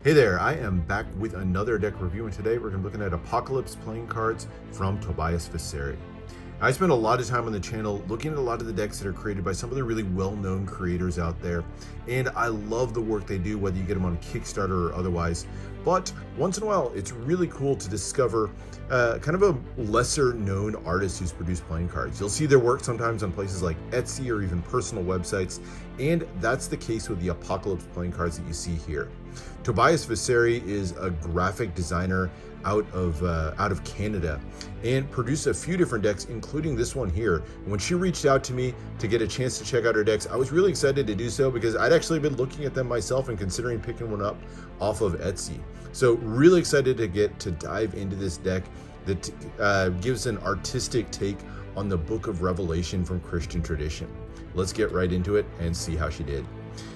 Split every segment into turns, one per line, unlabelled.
Hey there, I am back with another deck review, and today we're going to be looking at Apocalypse playing cards from Tobias Vyseri. I spend a lot of time on the channel looking at a lot of the decks that are created by some of the really well-known creators out there, and I love the work they do, whether you get them on Kickstarter or otherwise. But once in a while, it's really cool to discover kind of a lesser-known artist who's produced playing cards. You'll see their work sometimes on places like Etsy or even personal websites, and that's the case with the Apocalypse playing cards that you see here. Tobias Vyseri is a graphic designer out of Canada and produced a few different decks, including this one here. When she reached out to me to get a chance to check out her decks, I was really excited to do so because I'd actually been looking at them myself and considering picking one up off of Etsy. So really excited to get to dive into this deck that gives an artistic take on the Book of Revelation from Christian tradition. Let's get right into it and see how she did.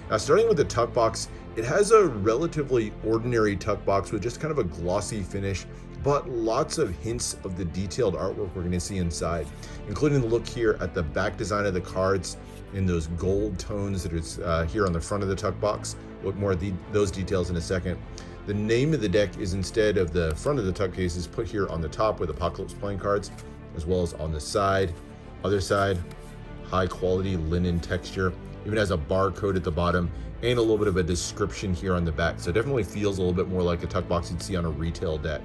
Now, starting with the tuck box, it has a relatively ordinary tuck box with just kind of a glossy finish, but lots of hints of the detailed artwork we're going to see inside, including the look here at the back design of the cards in those gold tones that is here on the front of the tuck box. Look more at those details in a second. The name of the deck is, instead of the front of the tuck case, is put here on the top with Apocalypse playing cards, as well as on the side. Other side, high quality linen texture. Even has a barcode at the bottom and a little bit of a description here on the back. So it definitely feels a little bit more like a tuck box you'd see on a retail deck.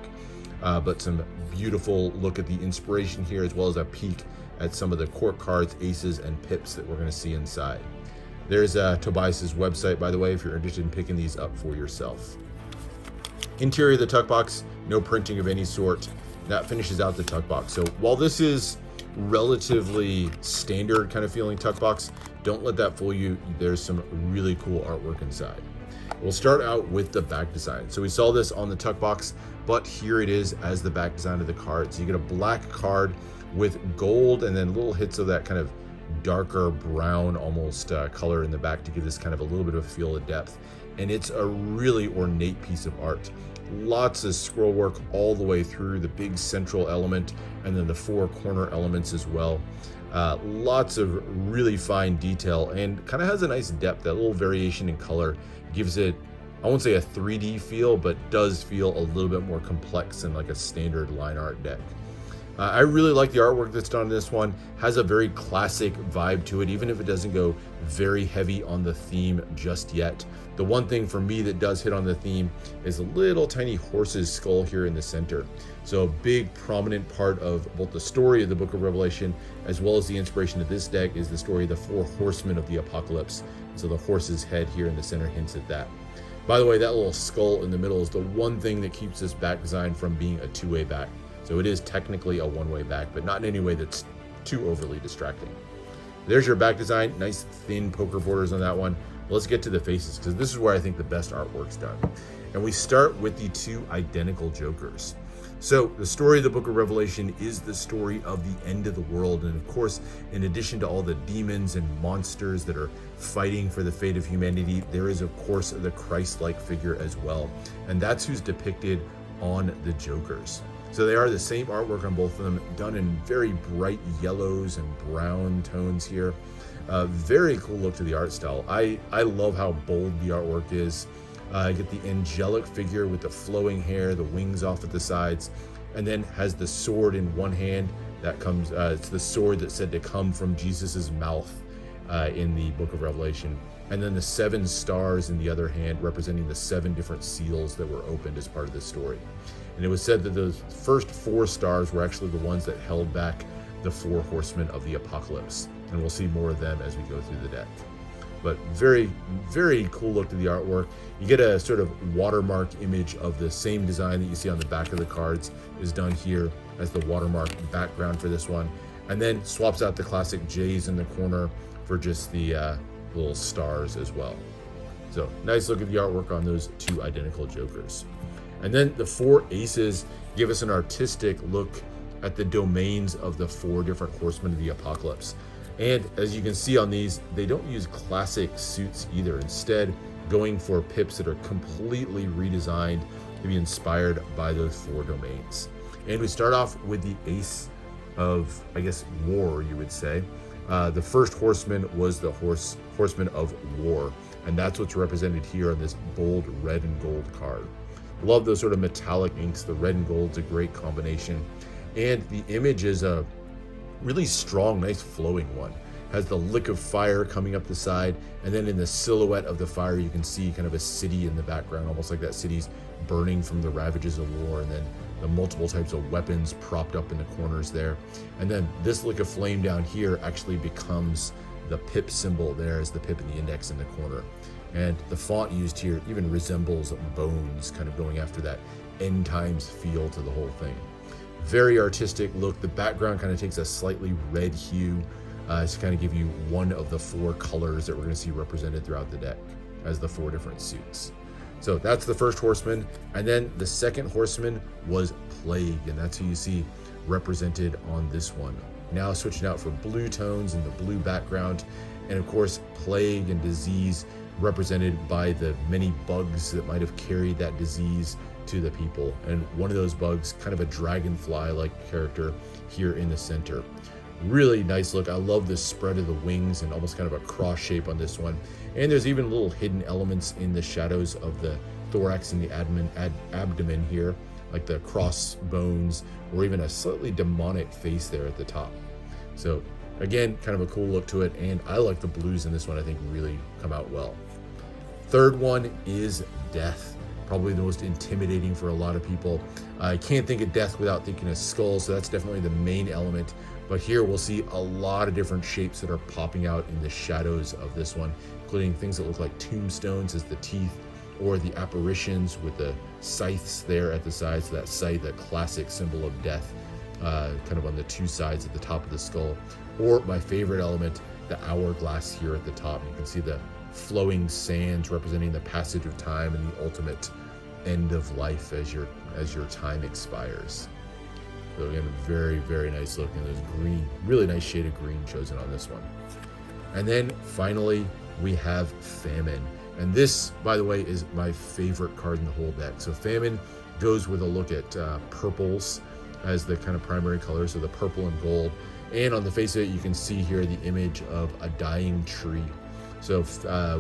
But some beautiful look at the inspiration here, as well as a peek at some of the court cards, aces, and pips that we're going to see inside. There's Tobias's website, by the way, if you're interested in picking these up for yourself. Interior of the tuck box, no printing of any sort. That finishes out the tuck box. So while this is relatively standard kind of feeling tuck box, don't let that fool you. There's some really cool artwork inside. We'll start out with the back design. So we saw this on the tuck box, but here it is as the back design of the card. So you get a black card with gold and then little hits of that kind of darker brown almost color in the back to give this kind of a little bit of a feel of depth. And it's a really ornate piece of art. Lots of scroll work all the way through the big central element and then the four corner elements as well. Lots of really fine detail and kind of has a nice depth. That little variation in color gives it, I won't say a 3D feel, but does feel a little bit more complex than like a standard line art deck. I really like the artwork that's done on this one. Has a very classic vibe to it, even if it doesn't go very heavy on the theme just yet. The one thing for me that does hit on the theme is a little tiny horse's skull here in the center. So a big prominent part of both the story of the Book of Revelation as well as the inspiration of this deck is the story of the four horsemen of the apocalypse. So the horse's head here in the center hints at that. By the way, that little skull in the middle is the one thing that keeps this back design from being a two-way back. So it is technically a one-way back, but not in any way that's too overly distracting. There's your back design. Nice thin poker borders on that one. Let's get to the faces, because this is where I think the best artwork's done. And we start with the two identical Jokers. So the story of the Book of Revelation is the story of the end of the world. And of course, in addition to all the demons and monsters that are fighting for the fate of humanity, there is of course the Christ-like figure as well. And that's who's depicted on the Jokers. So they are the same artwork on both of them, done in very bright yellows and brown tones here. Very cool look to the art style. I love how bold the artwork is. I get the angelic figure with the flowing hair, the wings off at the sides, and then has the sword in one hand. That comes, it's the sword that's said to come from Jesus's mouth in the Book of Revelation. And then the 7 stars in the other hand, representing the 7 different seals that were opened as part of the story. And it was said that those first 4 stars were actually the ones that held back the 4 horsemen of the apocalypse. And we'll see more of them as we go through the deck. But very, very cool look to the artwork. You get a sort of watermark image of the same design that you see on the back of the cards is done here as the watermark background for this one. And then swaps out the classic J's in the corner for just the little stars as well. So nice look at the artwork on those two identical Jokers. And then the 4 aces give us an artistic look at the domains of the 4 different horsemen of the apocalypse. And as you can see on these, they don't use classic suits either. Instead, going for pips that are completely redesigned to be inspired by those 4 domains. And we start off with the ace of, I guess, war, you would say. The first horseman was the horseman of war. And that's what's represented here on this bold red and gold card. Love those sort of metallic inks. The red and gold's a great combination. And the image is a really strong, nice flowing one. Has the lick of fire coming up the side, and then in the silhouette of the fire you can see kind of a city in the background, almost like that city's burning from the ravages of war, and then the multiple types of weapons propped up in the corners there. And then this lick of flame down here actually becomes the pip symbol. There is the pip and the index in the corner. And the font used here even resembles bones, kind of going after that end times feel to the whole thing. Very artistic look. The background kind of takes a slightly red hue to kind of give you one of the 4 colors that we're going to see represented throughout the deck as the 4 different suits. So that's the first horseman. And then the second horseman was Plague, and that's who you see represented on this one. Now switching out for blue tones and the blue background. And of course, plague and disease represented by the many bugs that might have carried that disease to the people. And one of those bugs, kind of a dragonfly-like character here in the center. Really nice look. I love the spread of the wings and almost kind of a cross shape on this one. And there's even little hidden elements in the shadows of the thorax and the abdomen here, like the cross bones, or even a slightly demonic face there at the top. So again, kind of a cool look to it, and I like the blues in this one. I think really come out well. Third one is Death. Probably the most intimidating for a lot of people. I can't think of Death without thinking of Skull, so that's definitely the main element. But here we'll see a lot of different shapes that are popping out in the shadows of this one, including things that look like tombstones as the teeth, or the apparitions with the scythes there at the sides. So that scythe, that classic symbol of death, kind of on the 2 sides at the top of the skull. Or my favorite element, the hourglass here at the top. You can see the flowing sands representing the passage of time and the ultimate end of life as your time expires. So again, very, very nice look. And there's green, really nice shade of green chosen on this one. And then finally, we have Famine. And this, by the way, is my favorite card in the whole deck. So Famine goes with a look at purples as the kind of primary color, so the purple and gold. And on the face of it, you can see here the image of a dying tree. So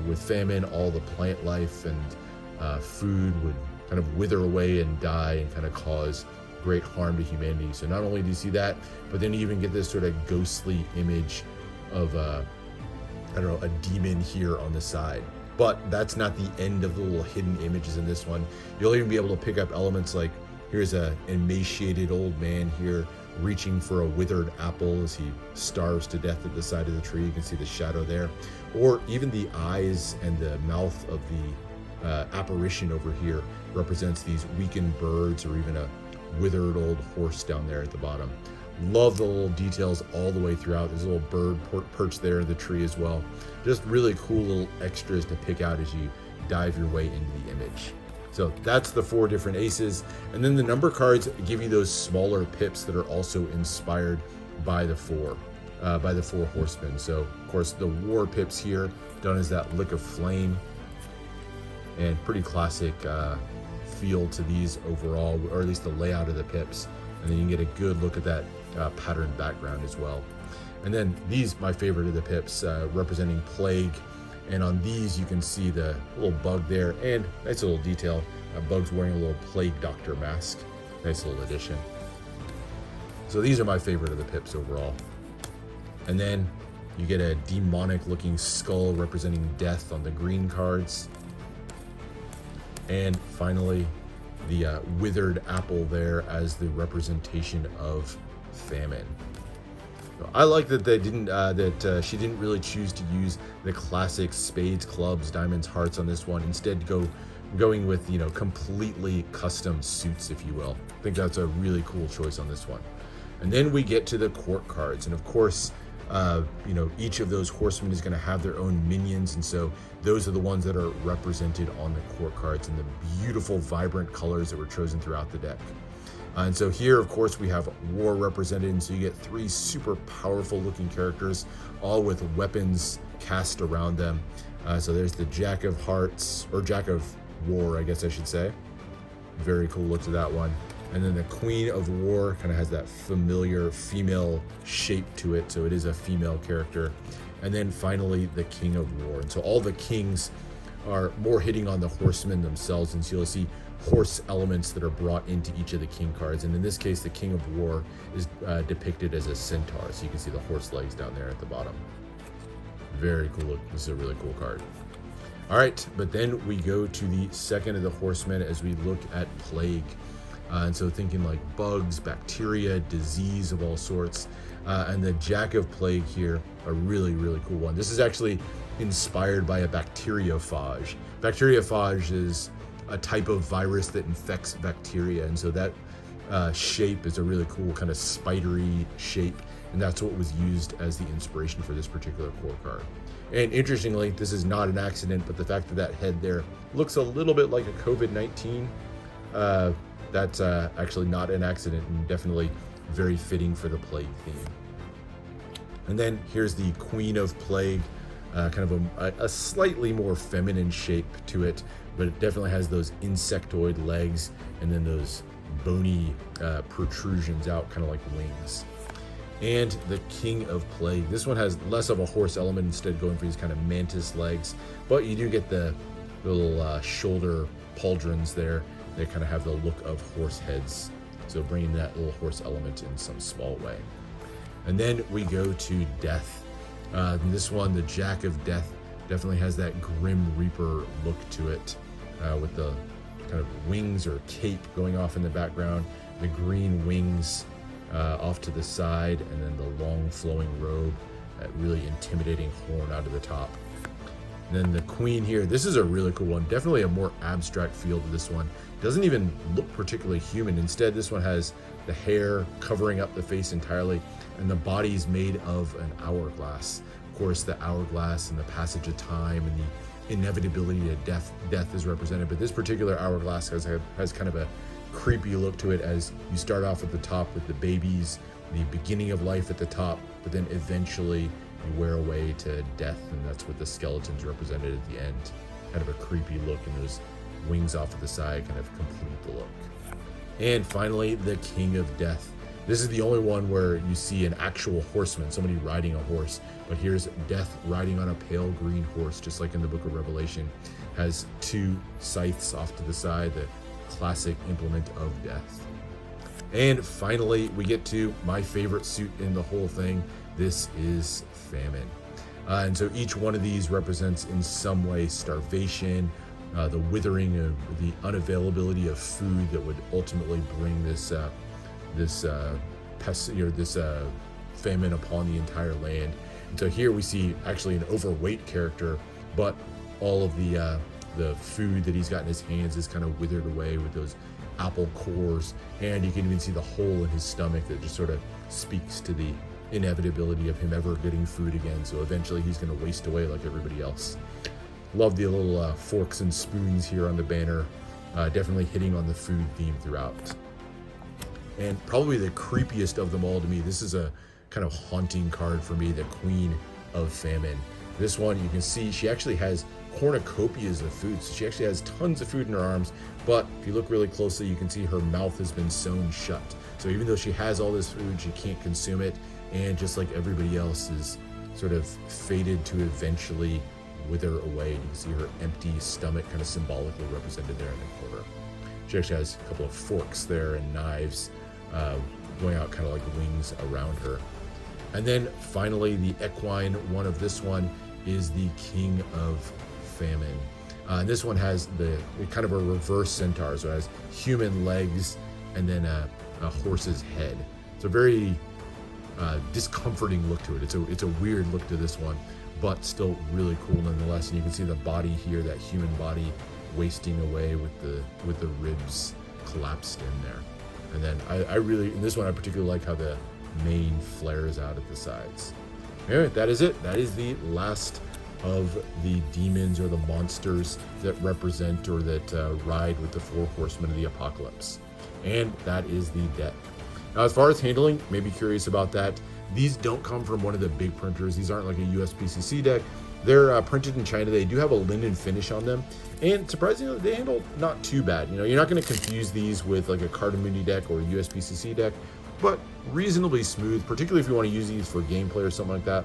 with famine, all the plant life and food would kind of wither away and die and kind of cause great harm to humanity. So not only do you see that, but then you even get this sort of ghostly image of I don't know, a demon here on the side. But that's not the end of the little hidden images in this one. You'll even be able to pick up elements like, here's an emaciated old man here reaching for a withered apple as he starves to death at the side of the tree. You can see the shadow there. Or even the eyes and the mouth of the apparition over here represents these weakened birds, or even a withered old horse down there at the bottom. Love the little details all the way throughout. There's a little bird perched there in the tree as well. Just really cool little extras to pick out as you dive your way into the image. So that's the 4 different aces. And then the number cards give you those smaller pips that are also inspired by the 4 horsemen. So of course the war pips here done as that lick of flame, and pretty classic feel to these overall, or at least the layout of the pips. And then you can get a good look at that patterned background as well. And then these, my favorite of the pips, representing plague. And on these, you can see the little bug there, and nice little detail. Bug's wearing a little plague doctor mask. Nice little addition. So these are my favorite of the pips overall. And then you get a demonic looking skull representing death on the green cards. And finally, the withered apple there as the representation of famine. So I like that they didn't, she didn't really choose to use the classic spades, clubs, diamonds, hearts on this one. Instead, going with, you know, completely custom suits, if you will. I think that's a really cool choice on this one. And then we get to the court cards, and of course, you know, each of those horsemen is going to have their own minions, and so those are the ones that are represented on the court cards in the beautiful, vibrant colors that were chosen throughout the deck. And so here, of course, we have war represented, and so you get 3 super powerful looking characters, all with weapons cast around them. So there's the Jack of Hearts, or Jack of War, I guess I should say. Very cool look to that one. And then the Queen of War kind of has that familiar female shape to it, so it is a female character. And then finally, the King of War. And so all the kings are more hitting on the horsemen themselves, and so you'll see horse elements that are brought into each of the king cards. And in this case, the King of War is depicted as a centaur, so you can see the horse legs down there at the bottom. Very cool look. This is a really cool card. All right, but then we go to the second of the horsemen as we look at plague. And so thinking like bugs, bacteria, disease of all sorts. And the Jack of Plague here, a really, really cool one. This is actually inspired by a bacteriophage. Bacteriophage is a type of virus that infects bacteria. And so that shape is a really cool kind of spidery shape. And that's what was used as the inspiration for this particular core card. And interestingly, this is not an accident, but the fact that that head there looks a little bit like a COVID-19, that's actually not an accident, and definitely very fitting for the plague theme. And then here's the Queen of Plague, kind of a slightly more feminine shape to it, but it definitely has those insectoid legs and then those bony protrusions out, kind of like wings. And the King of Plague. This one has less of a horse element, instead going for these kind of mantis legs, but you do get the little shoulder pauldrons there. They kind of have the look of horse heads, so bringing that little horse element in some small way. And then we go to Death. This one, the Jack of Death, definitely has that Grim Reaper look to it, with the kind of wings or cape going off in the background, the green wings off to the side, and then the long flowing robe, that really intimidating horn out of the top. And then the Queen here, this is a really cool one. Definitely a more abstract feel to this one. Doesn't even look particularly human. Instead, this one has the hair covering up the face entirely, and the body is made of an hourglass. Of course, the hourglass and the passage of time and the inevitability of death is represented, but this particular hourglass has kind of a creepy look to it, as you start off at the top with the babies, the beginning of life at the top, but then eventually you wear away to death, and that's what the skeleton's represented at the end. Kind of a creepy look, and those wings off to the side kind of complete the look. And finally, the King of Death. This is the only one where you see an actual horseman, somebody riding a horse, but here's Death riding on a pale green horse, just like in the Book of Revelation. Has two scythes off to the side, the classic implement of death. And finally, we get to my favorite suit in the whole thing. This is Famine. And so each one of these represents in some way starvation, the withering of the unavailability of food that would ultimately bring this famine upon the entire land. And so here we see actually an overweight character, but all of the food that he's got in his hands is kind of withered away with those apple cores, and you can even see the hole in his stomach that just sort of speaks to the inevitability of him ever getting food again. So eventually he's going to waste away like everybody else. Love the little forks and spoons here on the banner, definitely hitting on the food theme throughout. And probably the creepiest of them all to me, this is a kind of haunting card for me, the Queen of Famine. This one, you can see she actually has cornucopias of food. So she actually has tons of food in her arms, but if you look really closely, you can see her mouth has been sewn shut. So even though she has all this food, she can't consume it, and just like everybody else is sort of fated to eventually wither away. You can see her empty stomach kind of symbolically represented there in the corner. She actually has a couple of forks there and knives going out kind of like wings around her. And then finally, the equine one of this one is the King of Famine. And this one has the kind of a reverse centaur, so it has human legs and then a horse's head. It's a very discomforting look to it. It's a weird look to this one, but still really cool nonetheless. And you can see the body here, that human body wasting away with the ribs collapsed in there. And then I really, in this one I particularly like how the mane flares out at the sides. Anyway, that is it. That is the last of the demons or the monsters that represent or that ride with the four horsemen of the apocalypse. And that is the deck. Now, as far as handling, maybe curious about that. These don't come from one of the big printers. These aren't like a USPCC deck. They're printed in China. They do have a linen finish on them, and surprisingly, they handle not too bad. You know, you're not going to confuse these with like a Cardamundi deck or a USPCC deck. but reasonably smooth, particularly if you want to use these for gameplay or something like that.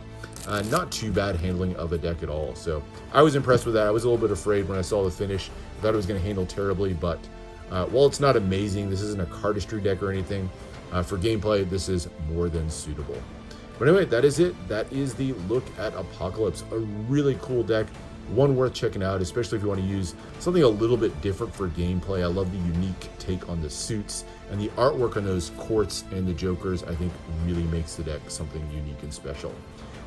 Not too bad handling of a deck at all. So I was impressed with that. I was a little bit afraid when I saw the finish. I thought it was going to handle terribly, but while it's not amazing, this isn't a cardistry deck or anything. For gameplay, this is more than suitable. But anyway, that is it. That is the look at Apocalypse. A really cool deck, one worth checking out, especially if you want to use something a little bit different for gameplay. I love the unique take on the suits, and the artwork on those courts and the jokers, I think, really makes the deck something unique and special.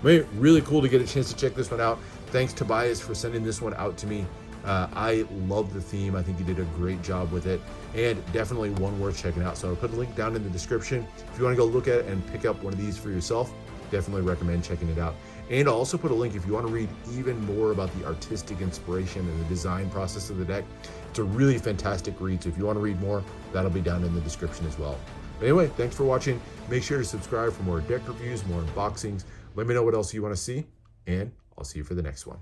Anyway, really cool to get a chance to check this one out. Thanks, Tobias, for sending this one out to me. I love the theme. I think you did a great job with it, and definitely one worth checking out. So I'll put a link down in the description. If you want to go look at it and pick up one of these for yourself, definitely recommend checking it out. And I'll also put a link if you want to read even more about the artistic inspiration and the design process of the deck. It's a really fantastic read, so if you want to read more, that'll be down in the description as well. But anyway, thanks for watching. Make sure to subscribe for more deck reviews, more unboxings. Let me know what else you want to see, and I'll see you for the next one.